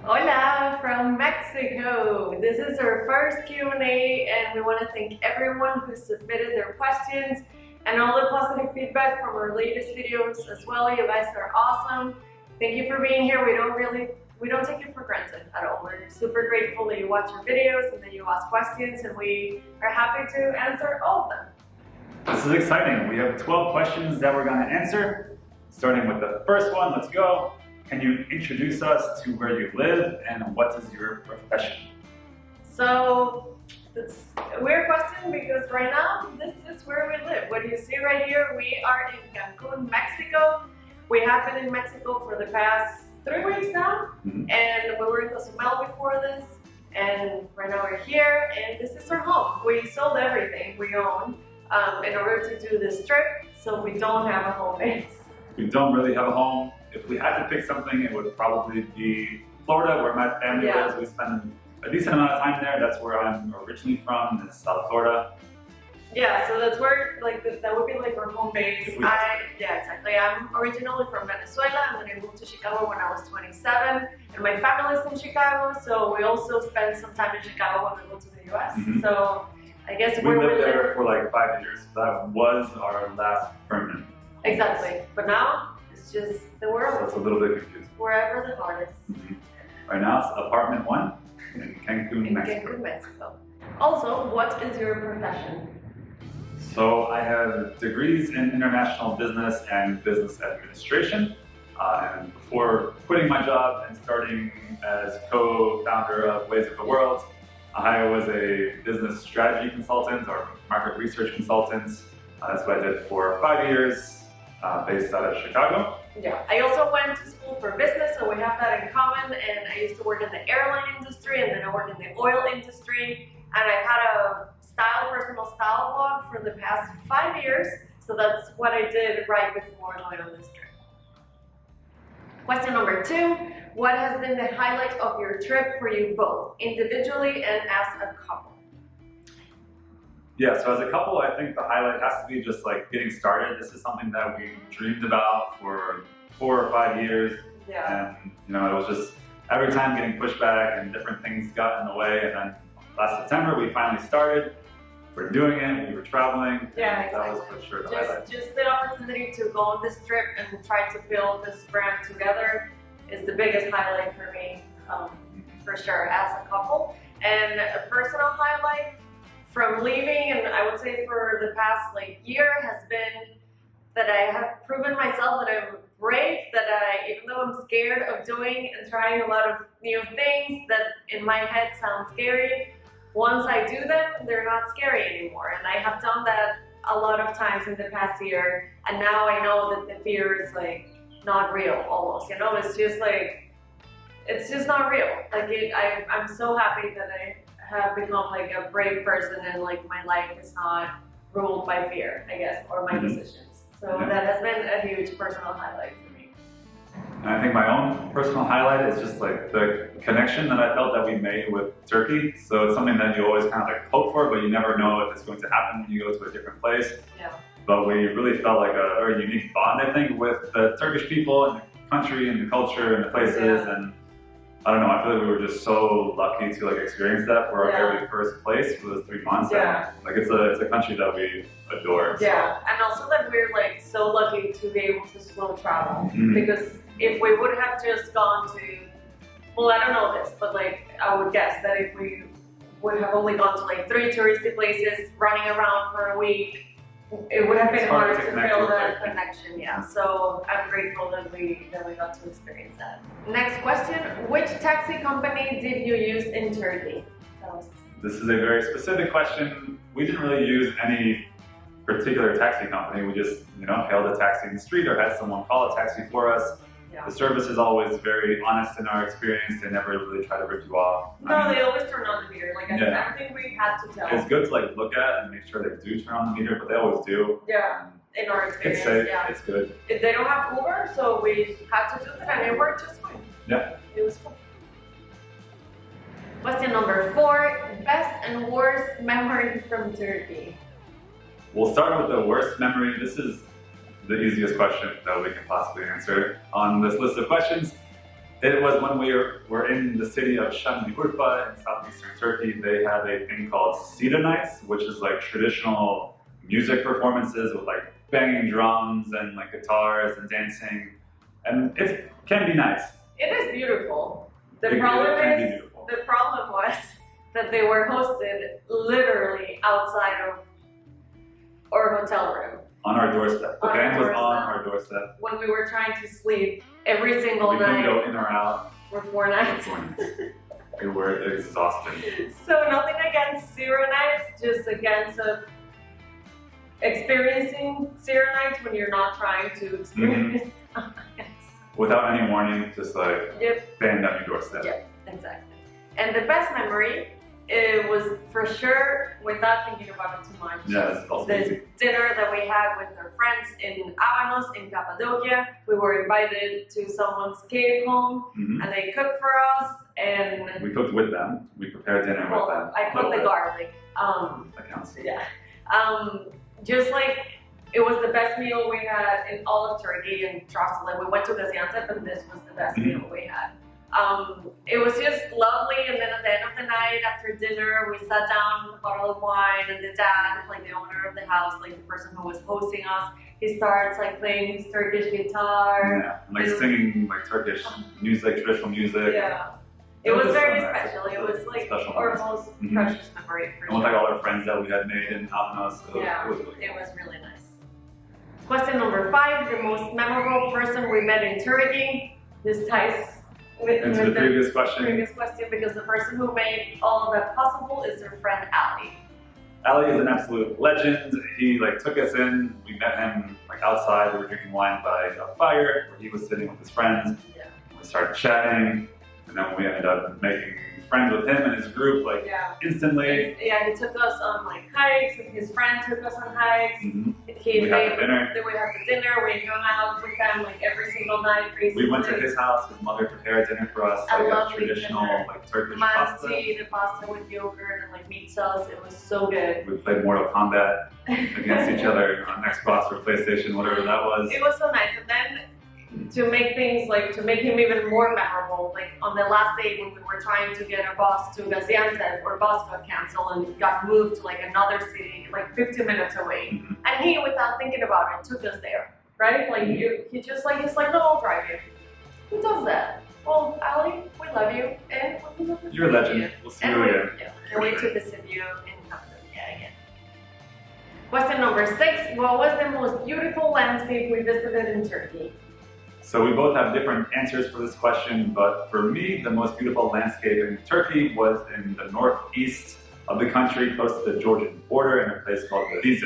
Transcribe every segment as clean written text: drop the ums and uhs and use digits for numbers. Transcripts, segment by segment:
Hola from Mexico. This is our first Q&A and we want to thank everyone who submitted their questions and all the positive feedback from our latest videos as well. You guys are awesome. Thank you for being here. We don't take it for granted at all. We're super grateful that you watch our videos and that you ask questions, and we are happy to answer all of them. This is exciting. We have 12 questions that we're going to answer. Starting with the first one, let's go. Can you introduce us to where you live and what is your profession? So, it's a weird question because right now, this is where we live. What you see right here, we are in Cancun, Mexico. We have been in Mexico for the past 3 weeks now, and we were in Cozumel before this, and right now we're here, and this is our home. We sold everything we own in order to do this trip, so we don't have a home base. We don't really have a home. If we had to pick something, it would probably be Florida, where my family lives. We spend a decent amount of time there. That's where I'm originally from, in South Florida. Yeah, so that's where, that would be like our home base. Yeah, exactly. I'm originally from Venezuela, and then I moved to Chicago when I was 27, and my family is in Chicago, so we also spend some time in Chicago when we go to the US. So I guess we lived there for like 5 years. That was our last permanent. Exactly, but now it's just the world. So it's a little bit confusing. Wherever the heart is. Right now it's apartment 1 in Cancun, Mexico. Cancun, Mexico. Also, what is your profession? So I have degrees in international business and business administration. And before quitting my job and starting as co-founder of Ways of the World, I was a business strategy consultant or market research consultant. That's what I did for 5 years, based out of Chicago. Yeah, I also went to school for business, so we have that in common. And I used to work in the airline industry, and then I worked in the oil industry. And I had a personal style blog for the past 5 years. So that's what I did right before going on this trip. Question number 2, what has been the highlight of your trip for you both, individually and as a couple? Yeah, so as a couple, I think the highlight has to be just like getting started. This is something that we dreamed about for 4 or 5 years. Yeah. And it was just every time getting pushed back and different things got in the way. And then last September, we finally started. We're doing it, we were traveling. Yeah, exactly. That was for sure the highlight. Just the opportunity to go on this trip and try to build this brand together is the biggest highlight for me, for sure, as a couple. And a personal highlight from leaving, and I would say for the past year, has been that I have proven myself that I'm brave, that even though I'm scared of doing and trying a lot of new things that in my head sound scary, once I do them, they're not scary anymore. And I have done that a lot of times in the past year, and now I know that the fear is not real almost, it's just not real. I'm so happy that I have become a brave person, and my life is not ruled by fear, I guess, or my decisions. So that has been a huge personal highlight for me. And I think my own personal highlight is just the connection that I felt that we made with Turkey. So it's something that you always kind of hope for, but you never know if it's going to happen when you go to a different place. Yeah. But we really felt like a very unique bond, I think, with the Turkish people and the country and the culture and the places. Yeah. And I don't know, I feel like we were just so lucky to experience that for our very first place for those 3 months. Yeah. And it's a country that we adore. Yeah, and also that we're so lucky to be able to slow travel, because if we would have just gone to, well, I don't know this, but I would guess that if we would have only gone to 3 touristy places, running around for a week, it would have been hard to build that connection. Yeah, so I'm grateful that we got to experience that. Next question, which taxi company did you use in Turkey? This is a very specific question. We didn't really use any particular taxi company. We just, hailed a taxi in the street or had someone call a taxi for us. Yeah. The service is always very honest in our experience. They never really try to rip you off. No, they always turn on the meter. Everything we had to tell. It's good to look at and make sure they do turn on the meter, but they always do. Yeah, in our experience. It's safe. Yeah. It's good. They don't have Uber, so we had to do that, and it worked just fine. Yeah. It was fun. Question number 4, best and worst memory from Turkey. We'll start with the worst memory. This is the easiest question that we can possibly answer on this list of questions. It was when we were in the city of Şanlıurfa in southeastern Turkey. They have a thing called Sida Nights, which is like traditional music performances with like banging drums and like guitars and dancing. And it can be nice. It is beautiful. It can be beautiful. The problem was that they were hosted literally outside of our hotel room. On our doorstep. The band was on our doorstep. When we were trying to sleep every single night. We couldn't go in or out. For 4 nights. We were exhausted. So nothing against Sira nights, just against experiencing Sira nights when you're not trying to experience without any warning, just like band on your doorstep. Yep, exactly. And the best memory, it was for sure, without thinking about it too much, the dinner that we had with our friends in Avanos in Cappadocia. We were invited to someone's cave home, and they cooked for us. And we cooked with them. We prepared dinner with them. I cooked the garlic. That counts. Yeah. Just like it was the best meal we had in all of Turkey, and trust me, we went to Gaziantep, and this was the best meal we had. It was just lovely, and then at the end of the night, after dinner, we sat down with a bottle of wine, and the dad, like the owner of the house, like the person who was hosting us, he starts like playing his Turkish guitar. Yeah, and like singing like Turkish music, traditional music. Yeah. It was very special. It was like our most precious memory for sure. And with like all our friends that we had made in Avanos, it was really really nice. Question number 5, the most memorable person we met in Turkey. This ties with the previous question. Because the person who made all of that possible is her friend Ali. Ali is an absolute legend. He like took us in. We met him like outside. We were drinking wine by a fire where he was sitting with his friends. Yeah. We started chatting, and then we ended up making friends with him and his group like instantly. He took us on like hikes, and his friend took us on hikes. We had the dinner. Then we had the dinner. We hung out with them like every single night. We went to his house. His mother prepared dinner for us. I like love traditional like Turkish pasta. The pasta with yogurt and like meat sauce. It was so good. We played Mortal Kombat against each other on Xbox or PlayStation, whatever that was. It was so nice. And then to make things like to make him even more memorable, like on the last day when we were trying to get a bus to Gaziantep, our bus got canceled and got moved to like another city, like 15 minutes away. And he, without thinking about it, took us there, right? Like he just like he's like, no, I'll drive you. Who does that? Well, Ali, we love you, and we love you're a legend. We'll see you again. Can't wait to visit you in Cappadocia again. Question number 6: what was the most beautiful landscape we visited in Turkey? So we both have different answers for this question, but for me, the most beautiful landscape in Turkey was in the northeast of the country, close to the Georgian border, in a place called Rize.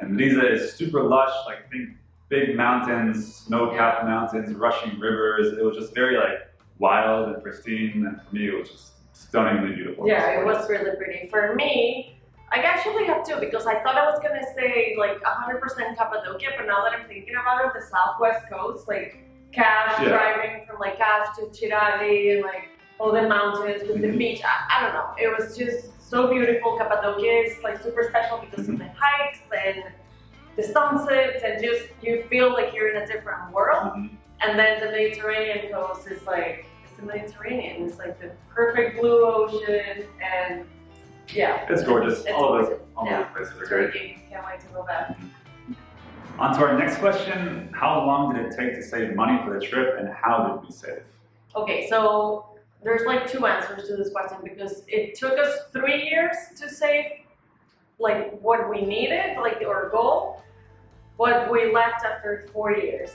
And Rize is super lush, like think big mountains, snow-capped mountains, rushing rivers. It was just very like wild and pristine, and for me, it was just stunningly beautiful. Yeah, it was really pretty. For me, I actually have 2 because I thought I was gonna say like 100% Cappadocia, but now that I'm thinking about it, the southwest coast, like Kaş, driving from like Kaş to Çırağlı, and like all the mountains with the beach. I don't know. It was just so beautiful. Cappadocia is like super special because of the hikes and the sunsets, and just you feel like you're in a different world. And then the Mediterranean coast is like it's the Mediterranean. It's like the perfect blue ocean and. Yeah. It's gorgeous. All of those places are great. Can't wait to go back. On to our next question. How long did it take to save money for the trip, and how did we save? Okay, so there's like 2 answers to this question because it took us 3 years to save like what we needed, like our goal, but we left after 4 years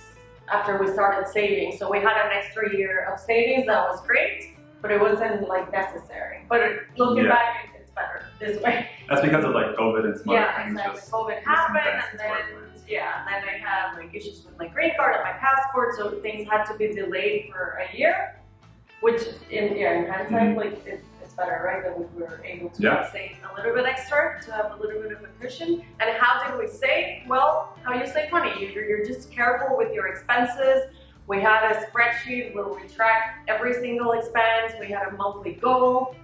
after we started saving. So we had an extra year of savings that was great, but it wasn't like necessary. But looking back, better this way. That's because of like COVID and some other things. Exactly. COVID happened, and then then I had like issues with my green card and my passport, so things had to be delayed for a year. Which in hindsight, like it's better, right? That we were able to save a little bit extra to have a little bit of a cushion. And how did we save? Well, how you save money? You're just careful with your expenses. We had a spreadsheet where we tracked every single expense. We had a monthly goal.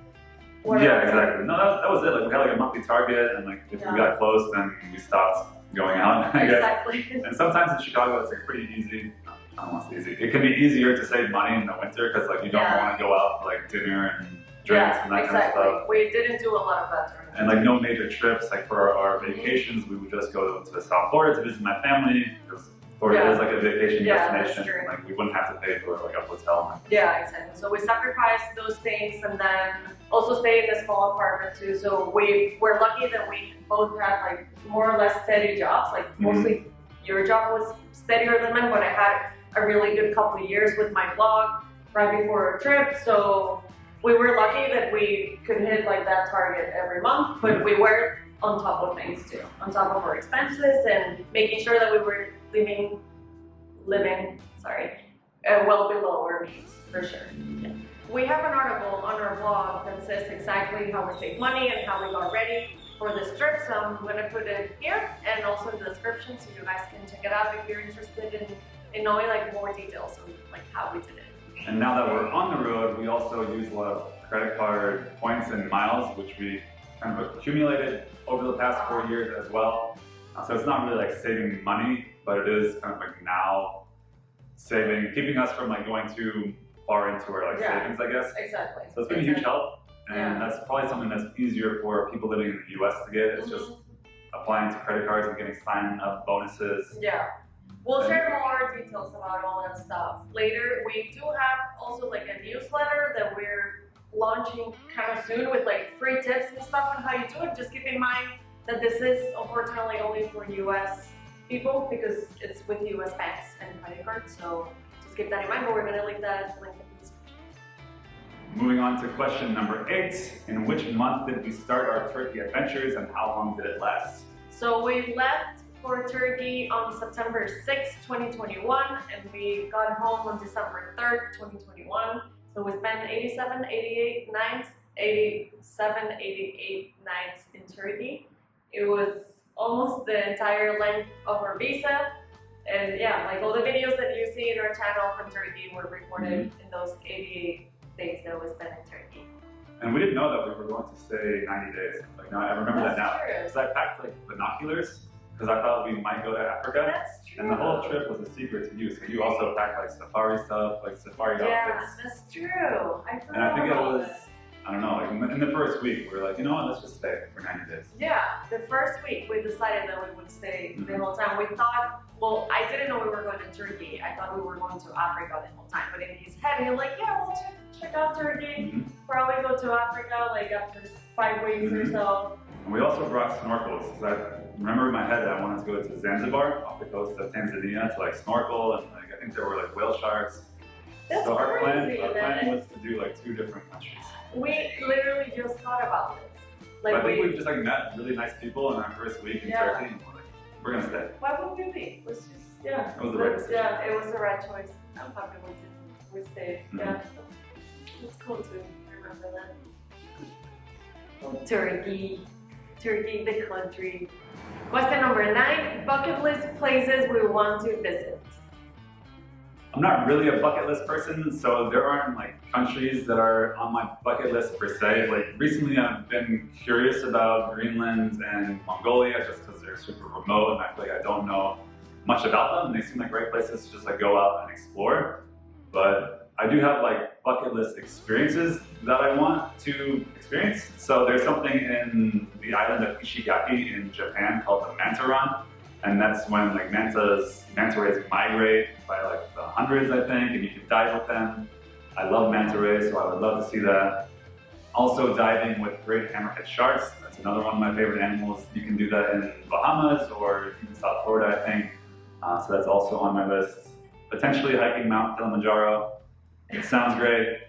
Exactly. No, that was it. Like we had like a monthly target, and like if we got close, then we stopped going out. I guess. And sometimes in Chicago, it's like pretty easy. I don't want to say easy. It can be easier to save money in the winter because like you don't want to go out for like dinner and drinks and that kind of stuff. We didn't do a lot of that during and like no major trips. Like for our vacations, we would just go to South Florida to visit my family because Florida is like a vacation destination. Like we wouldn't have to pay for like a hotel. Yeah, exactly. So we sacrificed those things and then also stayed in a small apartment too. So we were lucky that we both had like more or less steady jobs. Like mostly your job was steadier than mine, but I had a really good couple of years with my blog right before our trip. So we were lucky that we could hit like that target every month, but we were on top of things too, on top of our expenses and making sure that we were living well below our means, for sure. Yeah. We have an article on our blog that says exactly how we save money and how we got ready for this trip, so I'm going to put it here and also in the description so you guys can check it out if you're interested in knowing like more details on like how we did it. And now that we're on the road, we also use a lot of credit card points and miles, which we kind of accumulated over the past 4 years as well. So it's not really like saving money, but it is kind of like now saving, keeping us from like going too far into our like savings, I guess. Exactly. So it's been a huge help. And that's probably something that's easier for people living in the US to get. It's just applying to credit cards and getting sign-up bonuses. Yeah. We'll share more details about all that stuff later. We do have also like a newsletter that we're launching kind of soon with like free tips and stuff on how you do it. Just keep in mind that this is unfortunately only for US people because it's with US banks and credit cards. So just keep that in mind, but we're gonna link that link in the description. Moving on to question number 8. In which month did we start our Turkey adventures and how long did it last? So we left for Turkey on September 6, 2021, and we got home on December 3rd, 2021. So we spent 88 nights in Turkey. It was almost the entire length of our visa. And yeah, like all the videos that you see in our channel from Turkey were recorded in those 88 days that we spent in Turkey. And we didn't know that we were going to stay 90 days. Like, no, I remember that now. Because I packed like binoculars because I thought we might go to Africa. That's true. And the whole trip was a secret to you. So you also packed like safari stuff, like safari outfits. Yeah, that's true. And I think it was, I don't know, like in the first week, we were like, you know what, let's just stay for 90 days. Yeah, the first week we decided that we would stay the whole time. We thought, well, I didn't know we were going to Turkey. I thought we were going to Africa the whole time. But in his head, he was like, yeah, we'll check out Turkey. Probably go to Africa like after 5 weeks or so. And we also brought snorkels. I remember in my head I wanted to go to Zanzibar off the coast of Tanzania to like snorkel and like I think there were like whale sharks. That's so our crazy, plan was to do like 2 different countries. We literally just thought about this. Like but I think we just like met really nice people in our first week in Turkey and we're like, we're gonna stay. Why would we leave? Let's just, it was the right decision. Yeah, it was the right choice. I'm happy we stayed. Yeah. It's cool to remember that. Turkey, the country. Question number 9, bucket list places we want to visit. I'm not really a bucket list person, so there aren't like countries that are on my bucket list per se. Like recently I've been curious about Greenland and Mongolia just because they're super remote and I feel like I don't know much about them. They seem like great places to just like go out and explore. But I do have like bucket list experiences that I want to experience. So there's something in the island of Ishigaki in Japan called the manta run. And that's when like manta rays migrate by like the hundreds, I think, and you can dive with them. I love manta rays, so I would love to see that. Also diving with great hammerhead sharks. That's another one of my favorite animals. You can do that in Bahamas or even South Florida, I think. So that's also on my list. Potentially hiking Mount Kilimanjaro. It sounds great.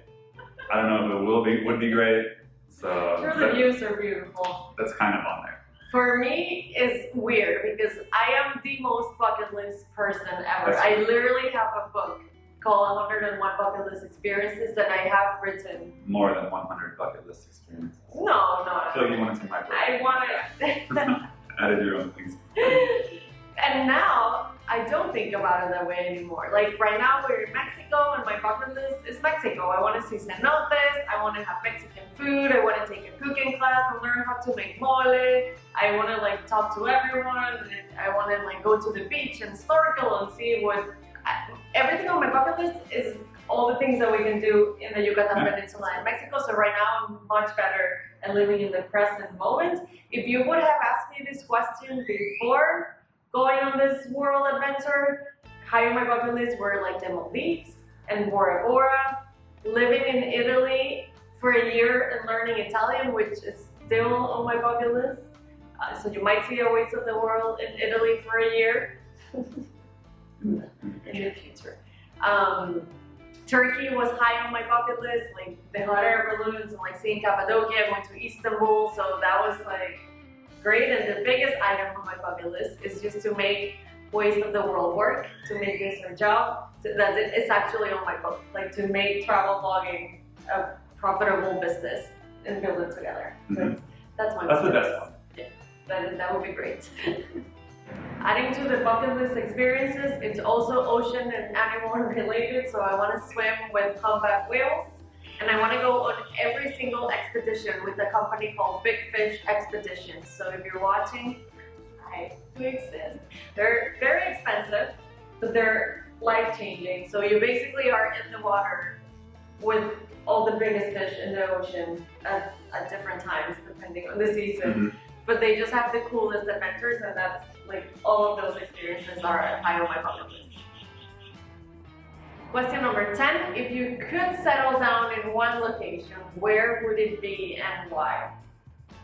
I don't know if it would be great. So sure, the views are beautiful. That's kind of on there. For me, it's weird because I am the most bucket list person ever. I literally have a book called 101 Bucket List Experiences that I have written. More than 100 bucket list experiences. No. I feel like you want to take my book. I want to. Added your own things. And now, I don't think about it that way anymore. Like right now we're in Mexico and my bucket list is Mexico. I want to see cenotes, I want to have Mexican food, I want to take a cooking class and learn how to make mole. I want to like talk to everyone, and I want to like go to the beach and snorkel and see what everything on my bucket list is all the things that we can do in the Yucatan Peninsula in Mexico. So right now I'm much better at living in the present moment. If you would have asked me this question before going on this world adventure, high on my bucket list were like the Maldives and Bora Bora, living in Italy for a year and learning Italian, which is still on my bucket list. So you might see a Waste of the World in Italy for a year in the future. Turkey was high on my bucket list, like the hot air balloons and like seeing Cappadocia, going to Istanbul, so that was like great. And the biggest item on my bucket list is just to make Waste of the World work, to make this our job, that it's actually on my book, like to make travel vlogging a profitable business and build it together. So that's my That's the best one. Yeah, that would be great. Adding to the bucket list experiences, it's also ocean and animal related, so I want to swim with humpback whales, and I want to go on every single expedition with a company called Big Fish Expeditions. So if you're watching, I do exist. They're very expensive, but they're life-changing. So you basically are in the water with all the biggest fish in the ocean at different times, depending on the season. But they just have the coolest adventures, and that's like all of those experiences are high on my bucket list. Question number 10, if you could settle down in one location, where would it be and why?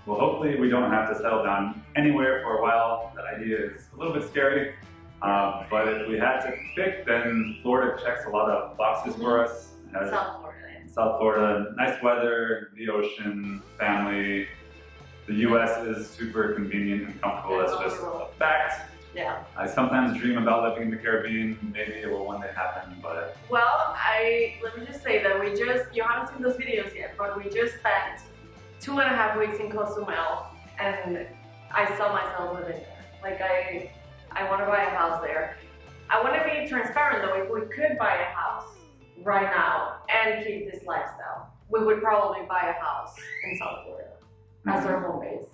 Well, hopefully we don't have to settle down anywhere for a while. That idea is a little bit scary, but if we had to pick, then Florida checks a lot of boxes for us. South Florida. South Florida, nice weather, the ocean, family. The U.S. is super convenient and comfortable. That's just a fact. Yeah. I sometimes dream about living in the Caribbean. Maybe it will one day happen, but... Well, let me just say that you haven't seen those videos yet, but we just spent 2.5 weeks in Cozumel, and I saw myself living there. Like, I want to buy a house there. I want to be transparent though, if we could buy a house right now and keep this lifestyle, we would probably buy a house in South Florida as our home base,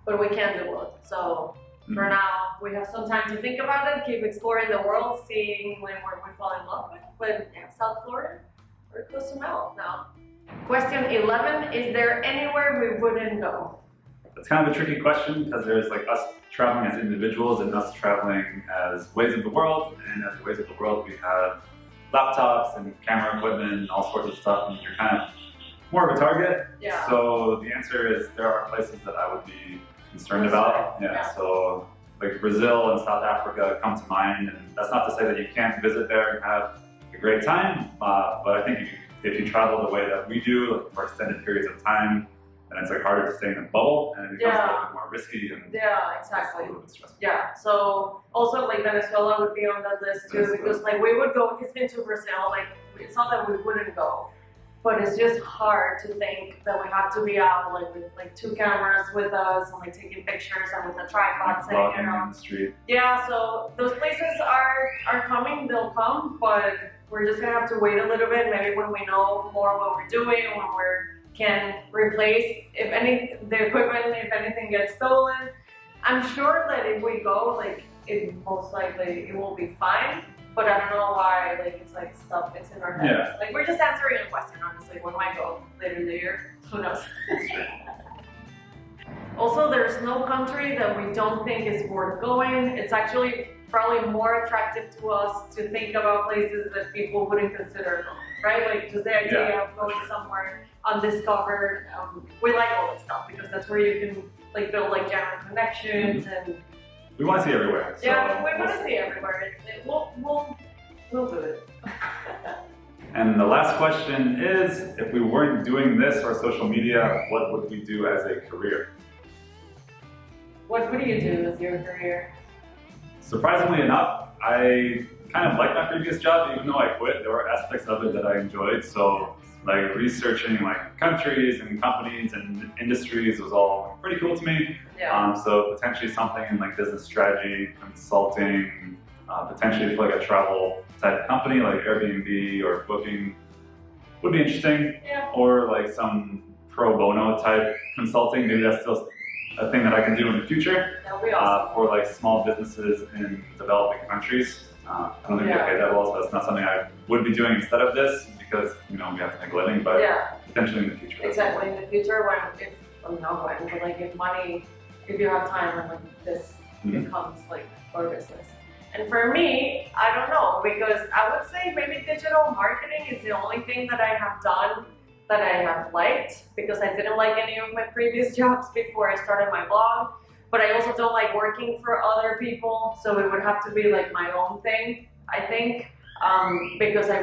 but we can't do it. So for now, we have some time to think about it, keep exploring the world, seeing where we fall in love with, but yeah, South Florida or Cozumel now. Question 11, is there anywhere we wouldn't go? It's kind of a tricky question because there's like us traveling as individuals and us traveling as Ways of the World, and as Ways of the World we have laptops and camera equipment and all sorts of stuff, and you're kind of more of a target. Yeah. So the answer is there are places that I would be concerned about. Yeah. So like Brazil and South Africa come to mind, and that's not to say that you can't visit there and have a great time, but I think if you travel the way that we do, like for extended periods of time, then it's like harder to stay in a bubble, and it becomes a little bit more risky and exactly. a little bit stressful. Yeah, so also like Venezuela would be on that list too, because like we would go, he's been to Brazil, like it's not that we wouldn't go, but it's just hard to think that we have to be out like with like 2 cameras with us and like taking pictures and with a tripod sitting on the street. Yeah, so those places are coming, they'll come, but we're just gonna have to wait a little bit, maybe when we know more what we're doing, when we can replace the equipment if anything gets stolen. I'm sure that if we go, like it most likely it will be fine, but I don't know why like it's like stuff it's in our heads. Yeah. Like we're just answering a question, honestly. We might go later in the year, who knows. Also, there's no country that we don't think is worth going. It's actually probably more attractive to us to think about places that people wouldn't consider, right? Like just the idea of going somewhere undiscovered. We like all this stuff because that's where you can like build like genuine connections and we want to see everywhere. So yeah, we want to see everywhere. We'll do it. And the last question is, if we weren't doing this or social media, what would we do as a career? What do you do as your career? Surprisingly enough, I kind of liked my previous job, even though I quit. There were aspects of it that I enjoyed. So like researching like countries and companies and industries was all pretty cool to me. Yeah. So potentially something in like business strategy, consulting, potentially for like a travel type company like Airbnb or Booking would be interesting. Yeah. Or like some pro bono type consulting. Maybe that's still a thing that I can do in the future. That would be awesome. For like small businesses in developing countries. I don't think we get paid that well, so that's not something I would be doing instead of this because, you know, we have to make a living, but potentially in the future. Exactly, in the future if money, if you have time and like this becomes like our business. And for me, I don't know, because I would say maybe digital marketing is the only thing that I have done that I have liked, because I didn't like any of my previous jobs before I started my blog. But I also don't like working for other people, so it would have to be like my own thing, I think, because I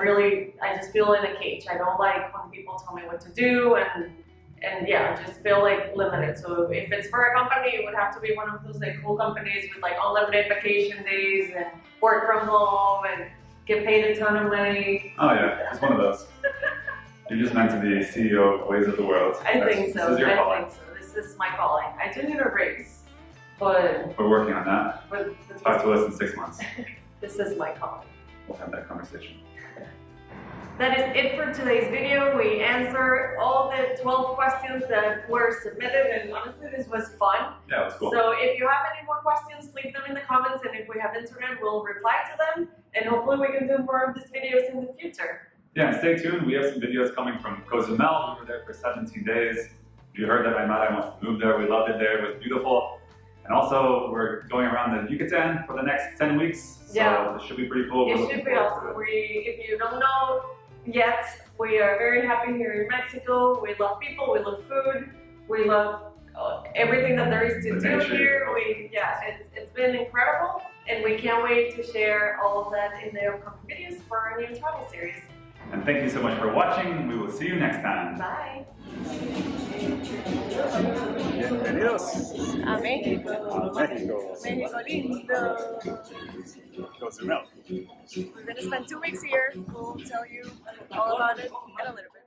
just feel in a cage. I don't like when people tell me what to do, and yeah, I just feel like limited. So if it's for a company, it would have to be one of those like cool companies with like unlimited vacation days and work from home and get paid a ton of money. Oh yeah, it's one of those. You're just meant to be CEO of Ways of the World. I think so. This is your calling. This is my calling. I do need a raise. But we're working on that. Talk to us in 6 months. This is my calling. We'll have that conversation. That is it for today's video. We answered all the 12 questions that were submitted, and honestly, this was fun. Yeah, it was cool. So if you have any more questions, leave them in the comments, and if we have internet, we'll reply to them, and hopefully we can do more of these videos in the future. Yeah, and stay tuned. We have some videos coming from Cozumel. We were there for 17 days. You heard that Aimara wants to move there. We loved it there. It was beautiful. And also, we're going around the Yucatan for the next 10 weeks. So it should be pretty cool. It should be awesome. If you don't know yet, we are very happy here in Mexico. We love people, we love food, we love everything that there is to do here. It's been incredible, and we can't wait to share all of that in the upcoming videos for our new travel series. And thank you so much for watching. We will see you next time. Bye. Bienvenidos A México. a México. México lindo. Cozumel. We're going to spend 2 weeks here. We'll tell you all about it in a little bit.